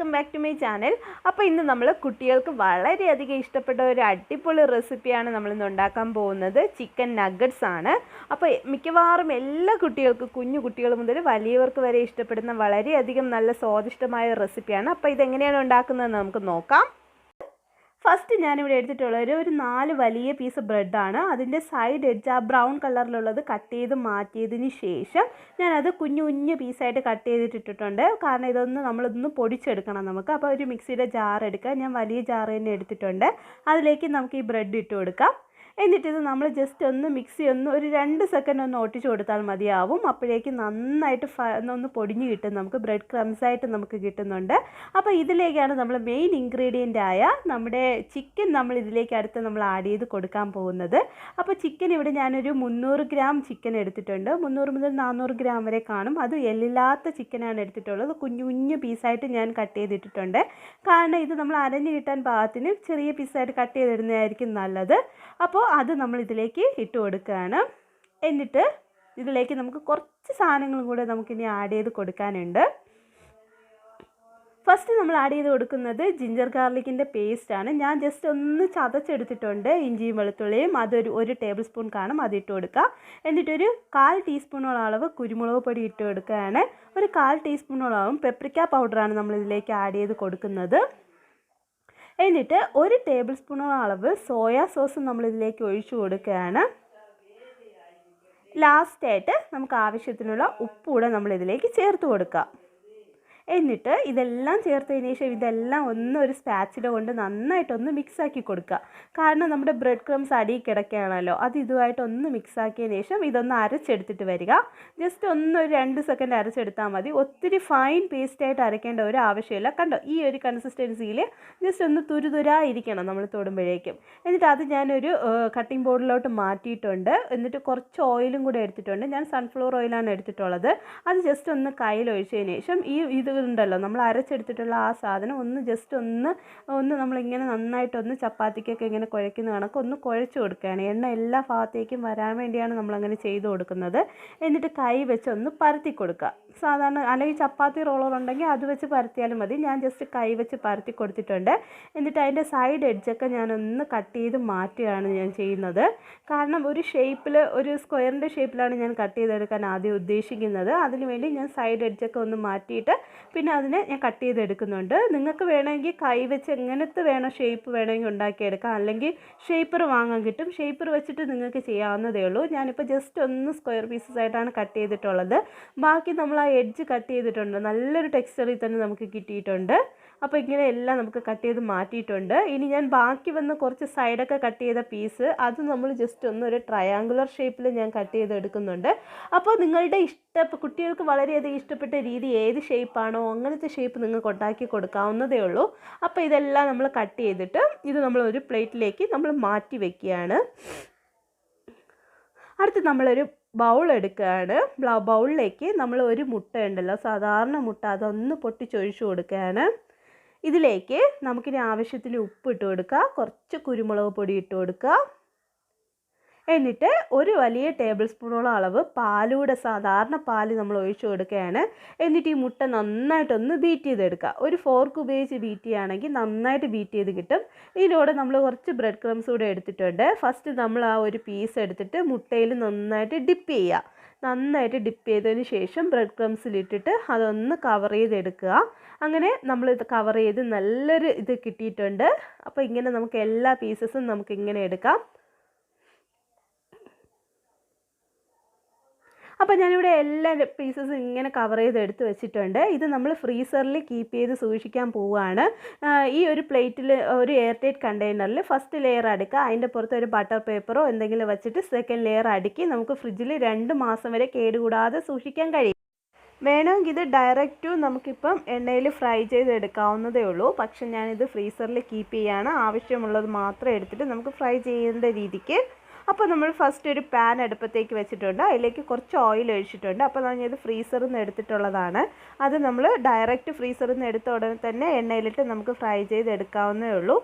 Welcome back to my channel. അപ്പോൾ ഇന്ന് നമ്മൾ കുട്ടികൾക്ക് വളരെയധികം ഇഷ്ടപ്പെട്ട ഒരു അടിപൊളി റെസിപ്പിയാണ് നമ്മളിന്ന് ഉണ്ടാക്കാൻ പോകുന്നത്. ചിക്കൻ നഗറ്റ്സ് ആണ്. അപ്പോൾ മിക്കവാറും എല്ലാ കുട്ടികൾക്കും, കുഞ്ഞു കുട്ടികൾ മുതൽ വലിയവർക്ക് വരെ ഇഷ്ടപ്പെടുന്ന വളരെയധികം നല്ല സ്വാദിഷ്ടമായ റെസിപ്പിയാണ്. അപ്പോൾ ഇതെങ്ങനെയാണ് ഉണ്ടാക്കുന്നതെന്ന് നമുക്ക് നോക്കാം. ഫസ്റ്റ് ഞാനിവിടെ എടുത്തിട്ടുള്ളത് ഒരു 4 വലിയ പീസ് ബ്രെഡാണ്. അതിൻ്റെ സൈഡ് എഡ്ജ് ആ ബ്രൗൺ കളറിലുള്ളത് കട്ട് ചെയ്ത് മാറ്റിയതിന് ശേഷം ഞാനത് കുഞ്ഞു കുഞ്ഞു പീസായിട്ട് കട്ട് ചെയ്തിട്ടിട്ടുണ്ട്. കാരണം നമ്മളൊന്ന് പൊടിച്ചെടുക്കണം നമുക്ക്. അപ്പോൾ ഒരു മിക്സിയുടെ ജാർ എടുക്കുക. ഞാൻ വലിയ ജാർ തന്നെ എടുത്തിട്ടുണ്ട്. അതിലേക്ക് നമുക്ക് ഈ ബ്രെഡ് ഇട്ട് കൊടുക്കാം. എന്നിട്ടിത് നമ്മൾ ജസ്റ്റ് ഒന്ന് മിക്സി ഒരു 2 സെക്കൻഡ് ഒന്ന് ഒട്ടിച്ച് കൊടുത്താൽ മതിയാവും. അപ്പോഴേക്ക് നന്നായിട്ട് ഒന്ന് പൊടിഞ്ഞ് കിട്ടും. നമുക്ക് ബ്രെഡ് ക്രംസായിട്ട് നമുക്ക് കിട്ടുന്നുണ്ട്. അപ്പോൾ ഇതിലേക്കാണ് നമ്മൾ മെയിൻ ഇൻഗ്രീഡിയൻ്റ് ആയ നമ്മുടെ ചിക്കൻ നമ്മൾ ഇതിലേക്ക് നമ്മൾ ആഡ് ചെയ്ത് കൊടുക്കാൻ പോകുന്നത്. അപ്പോൾ ചിക്കൻ ഇവിടെ ഞാനൊരു 300 ഗ്രാം ചിക്കൻ എടുത്തിട്ടുണ്ട്. 300 മുതൽ 400 ഗ്രാം വരെ കാണും. അത് എല്ലില്ലാത്ത ചിക്കനാണ് എടുത്തിട്ടുള്ളത്. കുഞ്ഞു കുഞ്ഞു പീസായിട്ട് ഞാൻ കട്ട് ചെയ്തിട്ടിട്ടുണ്ട്. കാരണം ഇത് നമ്മൾ അരഞ്ഞ് കിട്ടാൻ പാകത്തിന് ചെറിയ പീസായിട്ട് കട്ട് ചെയ്തിടുന്നതായിരിക്കും നല്ലത്. അപ്പോൾ അത് നമ്മൾ ഇതിലേക്ക് ഇട്ട് കൊടുക്കുകയാണ്. എന്നിട്ട് ഇതിലേക്ക് നമുക്ക് കുറച്ച് സാധനങ്ങളും കൂടെ നമുക്കിനി ആഡ് ചെയ്ത് കൊടുക്കാനുണ്ട്. ഫസ്റ്റ് നമ്മൾ ആഡ് ചെയ്ത് കൊടുക്കുന്നത് ജിഞ്ചർ ഗാർലിക്കിൻ്റെ പേസ്റ്റാണ്. ഞാൻ ജസ്റ്റ് ഒന്ന് ചതച്ചെടുത്തിട്ടുണ്ട്. ഇഞ്ചിയും വെളുത്തുള്ളിയും അതൊരു 1 ടേബിൾ സ്പൂൺ കാണും, അതിട്ട് കൊടുക്കുക. എന്നിട്ടൊരു 1/4 ടീസ്പൂണോളം അളവ് കുരുമുളക് പൊടി ഇട്ട് കൊടുക്കുകയാണ്. ഒരു 1/4 ടീസ്പൂണോളം പെപ്രിക്ക പൗഡറാണ് നമ്മളിതിലേക്ക് ആഡ് ചെയ്ത് കൊടുക്കുന്നത്. എന്നിട്ട് 1 ടേബിൾ സ്പൂണോളം അളവ് സോയാ സോസ് നമ്മളിതിലേക്ക് ഒഴിച്ചു കൊടുക്കുകയാണ്. ലാസ്റ്റായിട്ട് നമുക്ക് ആവശ്യത്തിനുള്ള ഉപ്പ് കൂടെ നമ്മളിതിലേക്ക് ചേർത്ത് കൊടുക്കുക. എന്നിട്ട് ഇതെല്ലാം ചേർത്തതിന് ശേഷം ഇതെല്ലാം ഒരു സ്പാച്ചില കൊണ്ട് നന്നായിട്ടൊന്ന് മിക്സാക്കി കൊടുക്കുക. കാരണം നമ്മുടെ ബ്രെഡ് ക്രംസ് അടിയിൽ കിടക്കുകയാണല്ലോ, അത് ഇതുമായിട്ടൊന്ന് മിക്സാക്കിയതിന് ശേഷം ഇതൊന്ന് അരച്ചെടുത്തിട്ട് വരിക. ജസ്റ്റ് ഒരു 2 സെക്കൻഡ് അരച്ചെടുത്താൽ മതി. ഒത്തിരി ഫൈൻ പേസ്റ്റായിട്ട് അരയ്ക്കേണ്ട ഒരു ആവശ്യമില്ല. കണ്ടോ, ഈ ഒരു കൺസിസ്റ്റൻസിയിൽ ജസ്റ്റ് ഒന്ന് തുരുതുരായിരിക്കണം നമ്മൾ തൊടുമ്പോഴേക്കും. എന്നിട്ട് അത് ഞാനൊരു കട്ടിംഗ് ബോർഡിലോട്ട് മാറ്റിയിട്ടുണ്ട്. എന്നിട്ട് കുറച്ച് ഓയിലും കൂടെ എടുത്തിട്ടുണ്ട്. ഞാൻ സൺഫ്ലവർ ഓയിലാണ് എടുത്തിട്ടുള്ളത്. അത് ജസ്റ്റ് ഒന്ന് കയ്യിലൊഴിച്ചതിന് ശേഷം ഇത് ഉണ്ടല്ലോ നമ്മൾ അരച്ചെടുത്തിട്ടുള്ള ആ സാധനം ജസ്റ്റ് നമ്മളിങ്ങനെ നന്നായിട്ടൊന്ന് ചപ്പാത്തിക്കൊക്കെ ഇങ്ങനെ കുഴയ്ക്കുന്ന കണക്ക് ഒന്ന് കുഴച്ച് കൊടുക്കുകയാണ്. എണ്ണ എല്ലാ ഭാഗത്തേക്കും വരാൻ വേണ്ടിയാണ് നമ്മളങ്ങനെ ചെയ്ത് കൊടുക്കുന്നത്. എന്നിട്ട് കൈ വെച്ച് ഒന്ന് പരത്തി കൊടുക്കുക. സാധാരണ അല്ലെങ്കിൽ ചപ്പാത്തി റോളർ ഉണ്ടെങ്കിൽ അത് വെച്ച് പരത്തിയാലും മതി. ഞാൻ ജസ്റ്റ് കൈ വെച്ച് പരത്തി കൊടുത്തിട്ടുണ്ട്. എന്നിട്ട് അതിൻ്റെ സൈഡ് എഡ്ജൊക്കെ ഞാനൊന്ന് കട്ട് ചെയ്ത് മാറ്റുകയാണ് ഞാൻ ചെയ്യുന്നത്. കാരണം ഒരു സ്ക്വയറിൻ്റെ ഷേപ്പിലാണ് ഞാൻ കട്ട് ചെയ്തെടുക്കാൻ ആദ്യം ഉദ്ദേശിക്കുന്നത്. അതിനുവേണ്ടി ഞാൻ സൈഡ് എഡ്ജൊക്കെ ഒന്ന് മാറ്റിയിട്ട് പിന്നെ അതിനെ ഞാൻ കട്ട് ചെയ്തെടുക്കുന്നുണ്ട്. നിങ്ങൾക്ക് വേണമെങ്കിൽ കൈ വെച്ച് എങ്ങനത്തെ ഷേപ്പ് വേണമെങ്കിൽ ഉണ്ടാക്കിയെടുക്കാം. അല്ലെങ്കിൽ ഷേപ്പർ വാങ്ങാൻ കിട്ടും. ഷേപ്പർ വെച്ചിട്ട് നിങ്ങൾക്ക് ചെയ്യാവുന്നതേ ഉള്ളൂ. ഞാനിപ്പോൾ ജസ്റ്റ് സ്ക്വയർ പീസസ് ആയിട്ടാണ് കട്ട് ചെയ്തിട്ടുള്ളത്. ബാക്കി നമ്മൾ ആ എഡ്ജ് കട്ട് ചെയ്തിട്ടുണ്ട്. നല്ലൊരു ടെക്സ്ചറിൽ തന്നെ നമുക്ക് കിട്ടിയിട്ടുണ്ട്. അപ്പോൾ ഇങ്ങനെ എല്ലാം നമുക്ക് കട്ട് ചെയ്ത് മാറ്റിയിട്ടുണ്ട്. ഇനി ഞാൻ ബാക്കി വന്ന് കുറച്ച് സൈഡൊക്കെ കട്ട് ചെയ്ത പീസ് അത് നമ്മൾ ജസ്റ്റ് ഒരു ട്രയാങ്കുലർ ഷേപ്പിൽ ഞാൻ കട്ട് ചെയ്തെടുക്കുന്നുണ്ട്. അപ്പോൾ നിങ്ങളുടെ കുട്ടികൾക്ക് വളരെയധികം ഇഷ്ടപ്പെട്ട രീതി ഏത് ഷേപ്പാണോ അങ്ങനത്തെ ഷേപ്പ് നിങ്ങൾക്ക് ഉണ്ടാക്കി കൊടുക്കാവുന്നതേ ഉള്ളൂ. അപ്പോൾ ഇതെല്ലാം നമ്മൾ കട്ട് ചെയ്തിട്ട് ഇത് നമ്മളൊരു പ്ലേറ്റിലേക്ക് നമ്മൾ മാറ്റി വയ്ക്കുകയാണ്. അടുത്ത് നമ്മളൊരു ബൗൾ എടുക്കുകയാണ്. ബൗളിലേക്ക് നമ്മൾ ഒരു മുട്ട ഉണ്ടല്ലോ, സാധാരണ മുട്ട, അതൊന്ന് പൊട്ടിച്ചൊഴിച്ചു കൊടുക്കുകയാണ്. ഇതിലേക്ക് നമുക്കിനി ആവശ്യത്തിന് ഉപ്പ് ഇട്ട് കൊടുക്കുക. കുറച്ച് കുരുമുളക് പൊടി ഇട്ട് കൊടുക്കുക. എന്നിട്ട് ഒരു വലിയ ടേബിൾ സ്പൂണോളം അളവ് പാലൂടെ, സാധാരണ പാല് നമ്മൾ ഒഴിച്ചു കൊടുക്കുകയാണ്. എന്നിട്ട് ഈ മുട്ട നന്നായിട്ടൊന്ന് ബീറ്റ് ചെയ്തെടുക്കുക. ഒരു ഫോർക്ക് ഉപയോഗിച്ച് ബീറ്റ് ചെയ്യുകയാണെങ്കിൽ നന്നായിട്ട് ബീറ്റ് ചെയ്ത് കിട്ടും. ഇതിലൂടെ നമ്മൾ കുറച്ച് ബ്രെഡ് ക്രംസ് കൂടെ എടുത്തിട്ടുണ്ട്. ഫസ്റ്റ് നമ്മൾ ആ ഒരു പീസ് എടുത്തിട്ട് മുട്ടയിൽ നന്നായിട്ട് ഡിപ്പ് ചെയ്യുക. നന്നായിട്ട് ഡിപ്പ് ചെയ്തതിന് ശേഷം ബ്രെഡ് ക്രംസിലിട്ടിട്ട് അതൊന്ന് കവർ ചെയ്തെടുക്കുക. അങ്ങനെ നമ്മളിത് കവർ ചെയ്ത് നല്ലൊരു ഇത് കിട്ടിയിട്ടുണ്ട്. അപ്പോൾ ഇങ്ങനെ നമുക്ക് എല്ലാ പീസസും നമുക്കിങ്ങനെ എടുക്കാം. അപ്പോൾ ഞാനിവിടെ എല്ലാ പീസസും ഇങ്ങനെ കവർ ചെയ്ത് എടുത്ത് വെച്ചിട്ടുണ്ട്. ഇത് നമ്മൾ ഫ്രീസറിൽ കീപ്പ് ചെയ്ത് സൂക്ഷിക്കാൻ പോവുകയാണ്. ഈ ഒരു പ്ലേറ്റിൽ ഒരു എയർ ടൈറ്റ് കണ്ടെയ്നറിൽ ഫസ്റ്റ് ലെയർ അടുക്കുക. അതിൻ്റെ പുറത്ത് ഒരു ബട്ടർ പേപ്പറോ എന്തെങ്കിലും വെച്ചിട്ട് സെക്കൻഡ് ലെയർ അടുക്കി നമുക്ക് ഫ്രിഡ്ജിൽ 2 മാസം വരെ കേടുകൂടാതെ സൂക്ഷിക്കാൻ കഴിയും. വേണമെങ്കിൽ ഇത് ഡയറക്റ്റ് നമുക്കിപ്പം എണ്ണയിൽ ഫ്രൈ ചെയ്തെടുക്കാവുന്നതേ ഉള്ളൂ. പക്ഷെ ഞാനിത് ഫ്രീസറിൽ കീപ്പ് ചെയ്യാണ്. ആവശ്യമുള്ളത് മാത്രം എടുത്തിട്ട് നമുക്ക് ഫ്രൈ ചെയ്യേണ്ട രീതിക്ക്. അപ്പോൾ നമ്മൾ ഫസ്റ്റ് ഒരു പാൻ അടുപ്പത്തേക്ക് വെച്ചിട്ടുണ്ട്. അതിലേക്ക് കുറച്ച് ഓയിൽ ഒഴിച്ചിട്ടുണ്ട്. അപ്പോൾ ഞാനിത് ഫ്രീസറിൽ നിന്ന് എടുത്തിട്ടുള്ളതാണ്. അത് നമ്മൾ ഡയറക്റ്റ് ഫ്രീസറിൽ നിന്ന് എടുത്ത ഉടനെ തന്നെ എണ്ണയിലിട്ട് നമുക്ക് ഫ്രൈ ചെയ്തെടുക്കാവുന്നേ ഉള്ളൂ.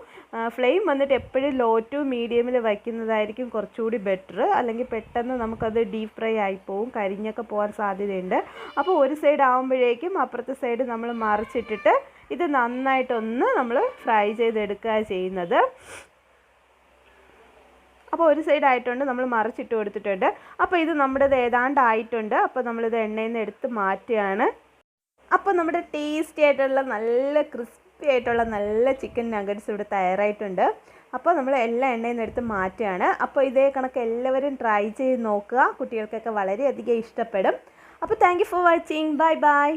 ഫ്ലെയിം വന്നിട്ട് എപ്പോഴും ലോ ടു മീഡിയമിൽ വയ്ക്കുന്നതായിരിക്കും കുറച്ചുകൂടി ബെറ്റർ. അല്ലെങ്കിൽ പെട്ടെന്ന് നമുക്കത് ഡീപ്പ് ഫ്രൈ ആയിപ്പോവും, കരിഞ്ഞൊക്കെ പോകാൻ സാധ്യതയുണ്ട്. അപ്പോൾ ഒരു സൈഡ് ആകുമ്പോഴേക്കും അപ്പുറത്തെ സൈഡ് നമ്മൾ മറിച്ചിട്ടിട്ട് ഇത് നന്നായിട്ടൊന്ന് നമ്മൾ ഫ്രൈ ചെയ്തെടുക്കുക ചെയ്യുന്നത്. അപ്പോൾ ഒരു സൈഡ് ആയിട്ടുണ്ട്, നമ്മൾ മറിച്ചിട്ട് കൊടുത്തിട്ടുണ്ട്. അപ്പോൾ ഇത് നമ്മുടേത് ഏതാണ്ട് ആയിട്ടുണ്ട്. അപ്പോൾ നമ്മളിത് എണ്ണയിൽ നിന്ന് എടുത്ത് മാറ്റുകയാണ്. അപ്പോൾ നമ്മുടെ ടേസ്റ്റി ആയിട്ടുള്ള നല്ല ക്രിസ്പി ആയിട്ടുള്ള നല്ല ചിക്കൻ നഗറ്റ്സ് ഇവിടെ തയ്യാറായിട്ടുണ്ട്. അപ്പോൾ നമ്മൾ എല്ലാ എണ്ണയിൽ നിന്ന് എടുത്ത് മാറ്റുകയാണ്. അപ്പോൾ ഇതേ കണക്ക് എല്ലാവരും ട്രൈ ചെയ്ത് നോക്കുക, കുട്ടികൾക്കൊക്കെ വളരെയധികം ഇഷ്ടപ്പെടും. അപ്പോൾ thank you for watching. Bye bye.